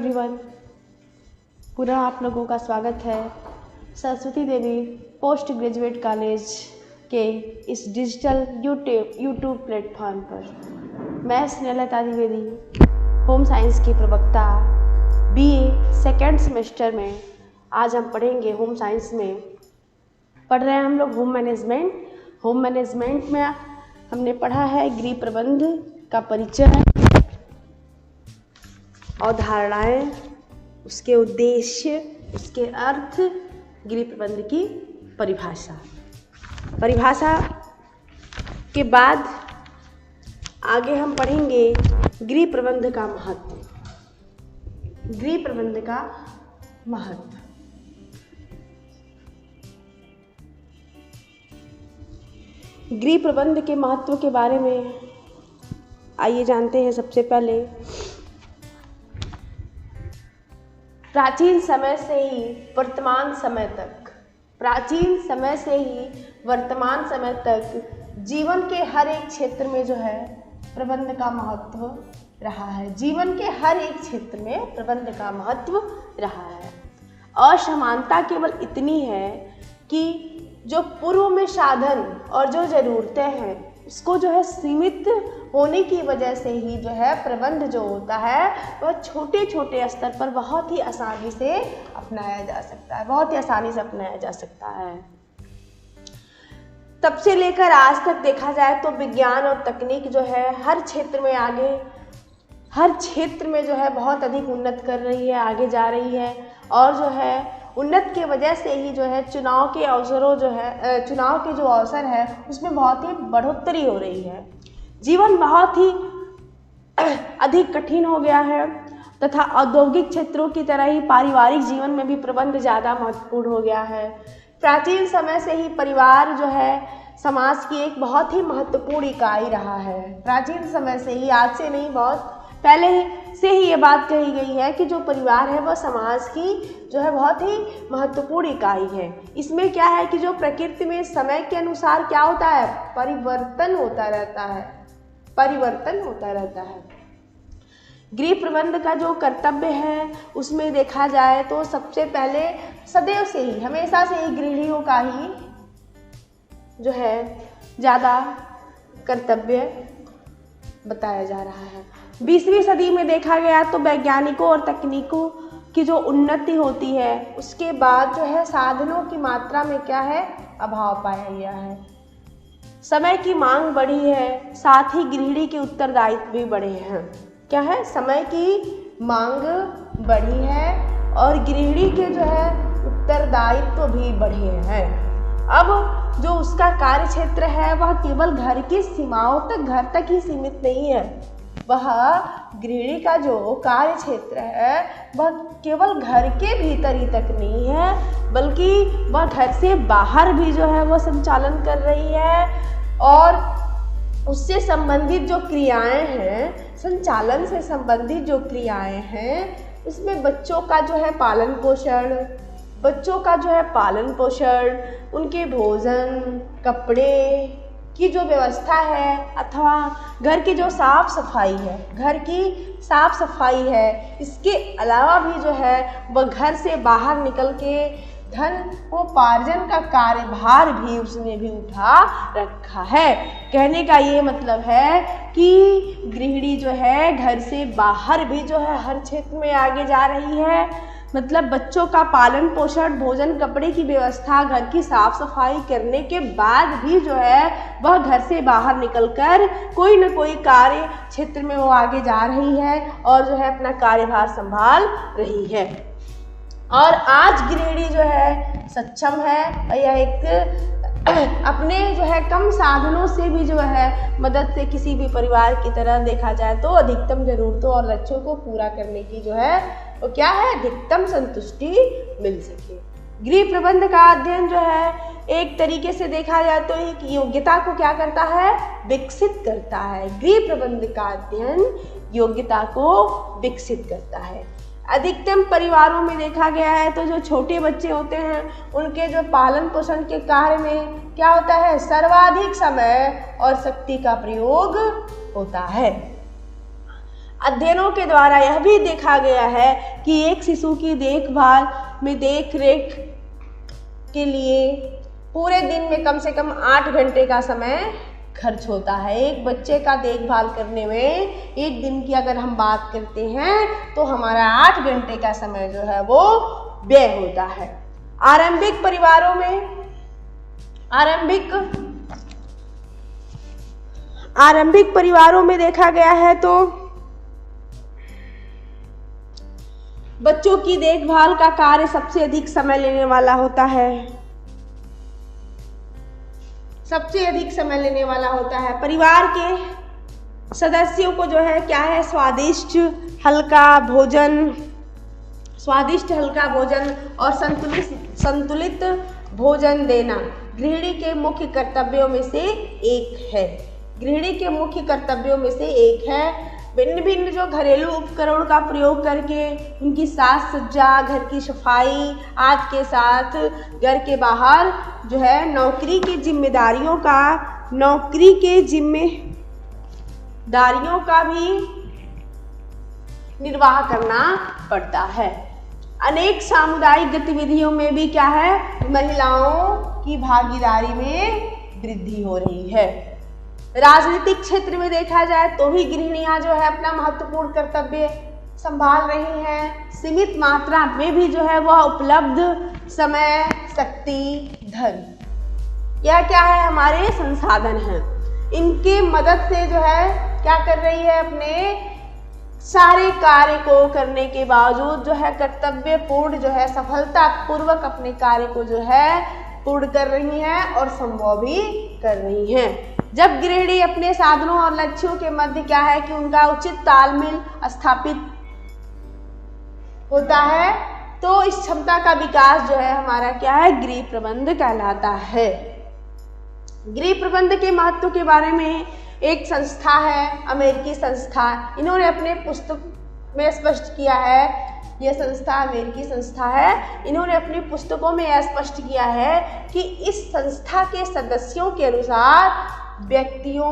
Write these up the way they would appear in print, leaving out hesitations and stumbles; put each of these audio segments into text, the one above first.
Everyone, पुनः आप लोगों का स्वागत है सरस्वती देवी पोस्ट ग्रेजुएट कॉलेज के इस डिजिटल यूट्यूब प्लेटफॉर्म पर। मैं स्नेहलता द्विवेदी, होम साइंस की प्रवक्ता, बीए सेकेंड सेमेस्टर में। आज हम पढ़ेंगे होम साइंस में पढ़ रहे हैं हम लोग होम मैनेजमेंट। होम मैनेजमेंट में हमने पढ़ा है गृह प्रबंध का परिचय, अवधारणाएं, उसके उद्देश्य, उसके अर्थ, गृह प्रबंध की परिभाषा के बाद आगे हम पढ़ेंगे गृह प्रबंध का महत्व। गृह प्रबंध का महत्व, गृह प्रबंध के महत्व के बारे में आइए जानते हैं। सबसे पहले प्राचीन समय से ही वर्तमान समय तक जीवन के हर एक क्षेत्र में जो है प्रबंध का महत्व रहा है। जीवन के हर एक क्षेत्र में प्रबंध का महत्व रहा है। असमानता केवल इतनी है कि जो पूर्व में साधन और जो ज़रूरतें हैं उसको जो है सीमित होने की वजह से ही जो है प्रबंध जो होता है वह छोटे छोटे स्तर पर बहुत ही आसानी से अपनाया जा सकता है। तब से लेकर आज तक देखा जाए तो विज्ञान और तकनीक जो है हर क्षेत्र में जो है बहुत अधिक उन्नत कर रही है, आगे जा रही है। और जो है उन्नत के वजह से ही जो है चुनाव के जो अवसर है उसमें बहुत ही बढ़ोतरी हो रही है। जीवन बहुत ही अधिक कठिन हो गया है तथा औद्योगिक क्षेत्रों की तरह ही पारिवारिक जीवन में भी प्रबंध ज़्यादा महत्वपूर्ण हो गया है। प्राचीन समय से ही परिवार जो है समाज की एक बहुत ही महत्वपूर्ण इकाई रहा है। प्राचीन समय से ही, आज से नहीं, बहुत पहले से ही ये बात कही गई है कि जो परिवार है वह समाज की जो है बहुत ही महत्वपूर्ण इकाई है। इसमें क्या है कि जो प्रकृति में समय के अनुसार क्या होता है, परिवर्तन होता रहता है। गृह प्रबंध का जो कर्तव्य है उसमें देखा जाए तो सबसे पहले सदैव से ही, हमेशा से ही गृहिणियों का ही जो है ज़्यादा कर्तव्य बताया जा रहा है। 20वीं सदी में देखा गया तो वैज्ञानिकों और तकनीकों की जो उन्नति होती है उसके बाद जो है साधनों की मात्रा में क्या है, अभाव पाया गया है। समय की मांग बढ़ी है, साथ ही गृहिणी के उत्तरदायित्व भी बढ़े हैं। क्या है, समय की मांग बढ़ी है और गृहिणी के जो है उत्तरदायित्व भी बढ़े हैं। अब जो उसका कार्य क्षेत्र है वह केवल घर की सीमाओं तक, घर तक ही सीमित नहीं है। वह गृहिणी का जो कार्य क्षेत्र है वह केवल घर के भीतर ही तक नहीं है, बल्कि वह घर से बाहर भी जो है वह संचालन कर रही है। और उससे संबंधित जो क्रियाएं हैं, संचालन से संबंधित जो क्रियाएं हैं, उसमें बच्चों का जो है पालन पोषण, उनके भोजन, कपड़े की जो व्यवस्था है, अथवा घर की जो साफ सफाई है, इसके अलावा भी जो है वह घर से बाहर निकल के धन उपार्जन का कार्यभार भी उसने भी उठा रखा है। कहने का ये मतलब है कि गृहिणी जो है घर से बाहर भी जो है हर क्षेत्र में आगे जा रही है। मतलब बच्चों का पालन पोषण, भोजन, कपड़े की व्यवस्था, घर की साफ सफाई करने के बाद भी जो है वह घर से बाहर निकलकर कोई न कोई कार्य क्षेत्र में वो आगे जा रही है और जो है अपना कार्यभार संभाल रही है। और आज गृहिणी जो है सक्षम है और यह एक अपने जो है कम साधनों से भी जो है मदद से किसी भी परिवार की तरह देखा जाए तो अधिकतम जरूरतों और लक्ष्यों को पूरा करने की जो है वो क्या है, अधिकतम संतुष्टि मिल सके। गृह प्रबंध का अध्ययन जो है एक तरीके से देखा जाए तो एक योग्यता को क्या करता है, विकसित करता है। गृह प्रबंध का अध्ययन योग्यता को विकसित करता है। अधिकतम परिवारों में देखा गया है तो जो छोटे बच्चे होते हैं उनके जो पालन पोषण के कार्य में क्या होता है, सर्वाधिक समय और शक्ति का प्रयोग होता है। अध्ययनों के द्वारा यह भी देखा गया है कि एक शिशु की देखभाल में देख रेख के लिए पूरे दिन में कम से कम 8 घंटे का समय खर्च होता है। एक बच्चे का देखभाल करने में एक दिन की अगर हम बात करते हैं तो हमारा 8 घंटे का समय जो है वो व्यय होता है। आरंभिक परिवारों में देखा गया है तो बच्चों की देखभाल का कार्य सबसे अधिक समय लेने वाला होता है। परिवार के सदस्यों को जो है क्या है, स्वादिष्ट हल्का भोजन और संतुलित भोजन देना गृहिणी के मुख्य कर्तव्यों में से एक है। भिन्न भिन्न जो घरेलू उपकरण का प्रयोग करके उनकी साज सज्जा, घर की सफाई आदि के साथ घर के बाहर जो है नौकरी की जिम्मेदारियों का भी निर्वाह करना पड़ता है। अनेक सामुदायिक गतिविधियों में भी क्या है, महिलाओं की भागीदारी में वृद्धि हो रही है। राजनीतिक क्षेत्र में देखा जाए तो भी गृहिणियां जो है अपना महत्वपूर्ण कर्तव्य संभाल रही हैं। सीमित मात्रा में भी जो है वह उपलब्ध समय, शक्ति, धन, यह क्या है, हमारे संसाधन हैं, इनके मदद से जो है क्या कर रही है, अपने सारे कार्य को करने के बावजूद जो है कर्तव्य पूर्ण जो है सफलता पूर्वक अपने कार्य को जो है पूर्ण कर रही हैं और संभव भी कर रही हैं। जब गृहिणी अपने साधनों और लक्ष्यों के मध्य क्या है कि उनका उचित तालमेल स्थापित होता है तो इस क्षमता का विकास जो है हमारा क्या है, गृह प्रबंध कहलाता है। गृह प्रबंध के महत्व के बारे में एक संस्था है, अमेरिकी संस्था, इन्होंने अपने पुस्तक में स्पष्ट किया है। यह संस्था अमेरिकी संस्था है। इन्होंने अपनी पुस्तकों में यह स्पष्ट किया है कि इस संस्था के सदस्यों के अनुसार व्यक्तियों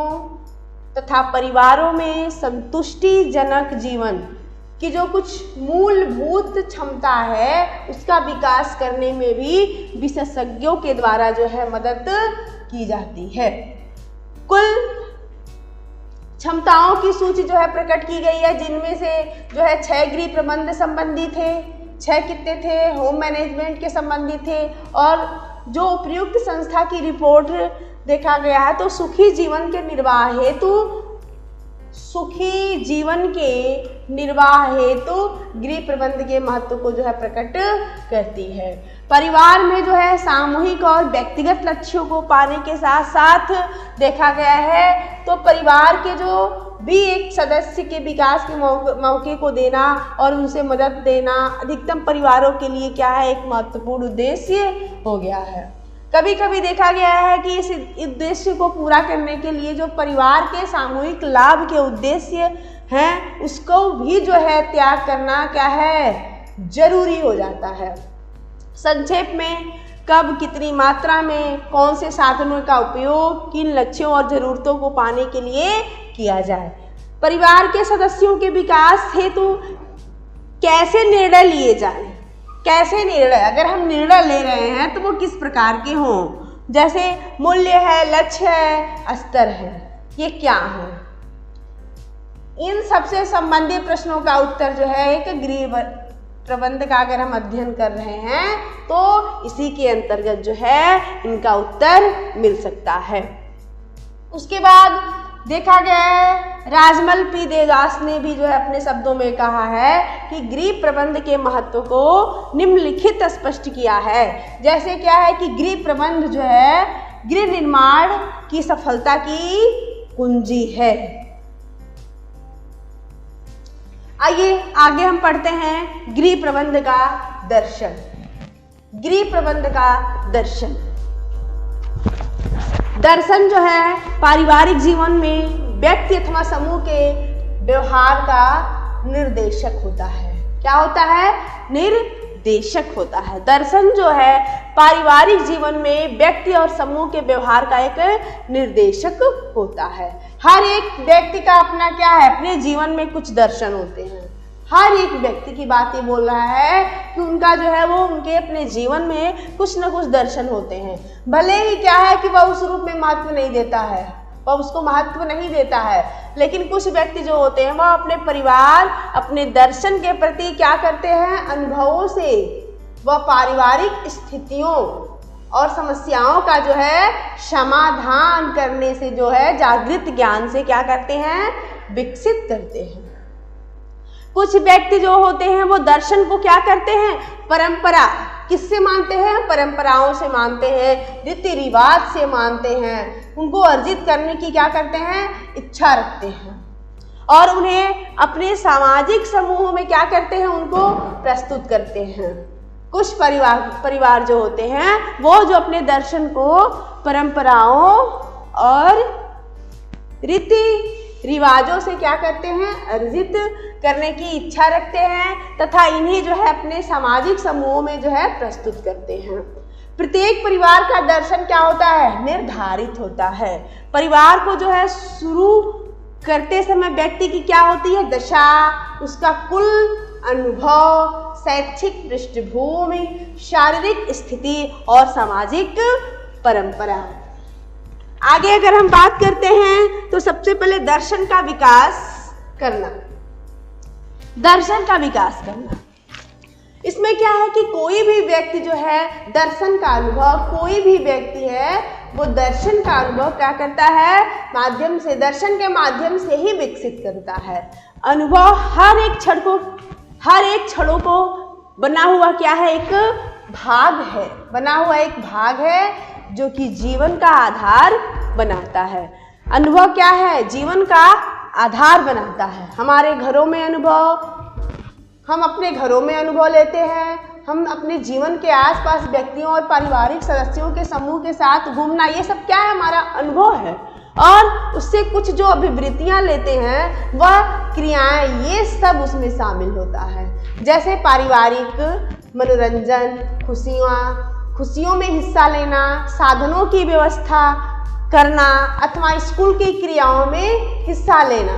तथा परिवारों में संतुष्टिजनक जीवन की जो कुछ मूलभूत क्षमता है उसका विकास करने में भी विशेषज्ञों के द्वारा जो है मदद की जाती है। कुल क्षमताओं की सूची जो है प्रकट की गई है, जिनमें से जो है 6 गृह प्रबंध संबंधी थे, 6 कितने थे, होम मैनेजमेंट के संबंधी थे, और जो उपयुक्त संस्था की रिपोर्ट देखा गया है तो सुखी जीवन के निर्वाह हेतु गृह प्रबंध के महत्व को जो है प्रकट करती है। परिवार में जो है सामूहिक और व्यक्तिगत लक्ष्यों को पाने के साथ साथ देखा गया है तो परिवार के जो भी एक सदस्य के विकास के मौके को देना और उनसे मदद देना अधिकतम परिवारों के लिए क्या है, एक महत्वपूर्ण उद्देश्य हो गया है। कभी कभी देखा गया है कि इस उद्देश्य को पूरा करने के लिए जो परिवार के सामूहिक लाभ के उद्देश्य हैं उसको भी जो है त्याग करना क्या है, जरूरी हो जाता है। संक्षेप में कब, कितनी मात्रा में, कौन से साधनों का उपयोग किन लक्ष्यों और ज़रूरतों को पाने के लिए किया जाए, परिवार के सदस्यों के विकास हेतु कैसे निर्णय लिए जाएं, अगर हम निर्णय ले रहे हैं तो वो किस प्रकार के हों, जैसे मूल्य है, लक्ष्य है, स्तर है, ये क्या है। इन सबसे संबंधित प्रश्नों का उत्तर जो है एक गृह प्रबंध का अगर हम अध्ययन कर रहे हैं तो इसी के अंतर्गत जो है इनका उत्तर मिल सकता है। उसके बाद देखा गया है राजमल पी देवदास ने भी जो है अपने शब्दों में कहा है कि गृह प्रबंध के महत्व को निम्नलिखित स्पष्ट किया है। जैसे क्या है कि गृह प्रबंध जो है गृह निर्माण की सफलता की कुंजी है। आइए आगे हम पढ़ते हैं गृह प्रबंध का दर्शन। गृह प्रबंध का दर्शन जो है पारिवारिक जीवन में व्यक्ति अथवा समूह के व्यवहार का निर्देशक होता है। क्या होता है? निर्देशक होता है। दर्शन जो है पारिवारिक जीवन में व्यक्ति और समूह के व्यवहार का एक निर्देशक होता है। हर एक व्यक्ति का अपना क्या है, अपने जीवन में कुछ दर्शन होते हैं। हर एक व्यक्ति की बात ये बोल रहा है कि उनका जो है वो उनके अपने जीवन में कुछ न कुछ दर्शन होते हैं। भले ही क्या है कि वह उस रूप में महत्व नहीं देता है, वह उसको महत्व नहीं देता है, लेकिन कुछ व्यक्ति जो होते हैं वह अपने परिवार, अपने दर्शन के प्रति क्या करते हैं, अनुभवों से, वह पारिवारिक स्थितियों और समस्याओं का जो है समाधान करने से जो है जागृत ज्ञान से क्या करते हैं, विकसित करते हैं। कुछ व्यक्ति जो होते हैं वो दर्शन को क्या करते हैं, परंपरा, किससे मानते हैं, परंपराओं से मानते हैं, रीति रिवाज से मानते हैं, उनको अर्जित करने की क्या करते हैं, इच्छा रखते हैं और उन्हें अपने सामाजिक समूह में क्या करते हैं, उनको प्रस्तुत करते हैं। कुछ परिवार जो होते हैं वो जो अपने दर्शन को परंपराओं और रीति रिवाजों से क्या करते हैं, अर्जित करने की इच्छा रखते हैं तथा इन्हें जो है अपने सामाजिक समूहों में जो है प्रस्तुत करते हैं। प्रत्येक परिवार का दर्शन क्या होता है, निर्धारित होता है। परिवार को जो है शुरू करते समय व्यक्ति की क्या होती है, दशा, उसका कुल अनुभव, शैक्षिक पृष्ठभूमि, शारीरिक स्थिति और सामाजिक परंपरा। आगे अगर हम बात करते हैं तो सबसे पहले दर्शन का विकास करना। दर्शन का विकास करना, इसमें क्या है कि कोई भी व्यक्ति जो है दर्शन का अनुभव, कोई भी व्यक्ति है वो दर्शन का अनुभव क्या करता है, माध्यम से, दर्शन के माध्यम से ही विकसित करता है। अनुभव हर एक क्षणों को बना हुआ क्या है, एक भाग है, बना हुआ एक भाग है जो कि जीवन का आधार बनाता है। अनुभव क्या है, जीवन का आधार बनाता है। हमारे घरों में अनुभव, हम अपने घरों में अनुभव लेते हैं, हम अपने जीवन के आसपास व्यक्तियों और पारिवारिक सदस्यों के समूह के साथ घूमना, ये सब क्या है, हमारा अनुभव है। और उससे कुछ जो अभिवृत्तियां लेते हैं, वह क्रियाएं, ये सब उसमें शामिल होता है। जैसे पारिवारिक मनोरंजन, खुशियों में हिस्सा लेना, साधनों की व्यवस्था करना अथवा स्कूल की क्रियाओं में हिस्सा लेना।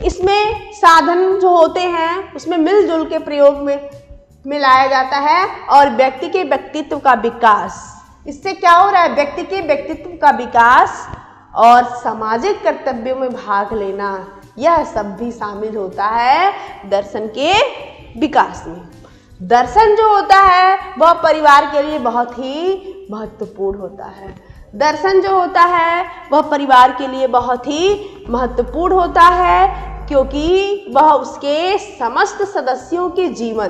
इसमें साधन जो होते हैं उसमें मिलजुल के प्रयोग में लाया जाता है और व्यक्ति के व्यक्तित्व का विकास, इससे क्या हो रहा है, व्यक्ति के व्यक्तित्व का विकास और सामाजिक कर्तव्यों में भाग लेना, यह सब भी शामिल होता है दर्शन के विकास में। दर्शन जो होता है वह परिवार के लिए बहुत ही महत्वपूर्ण होता है। दर्शन जो होता है वह परिवार के लिए बहुत ही महत्वपूर्ण होता है, क्योंकि वह उसके समस्त सदस्यों के जीवन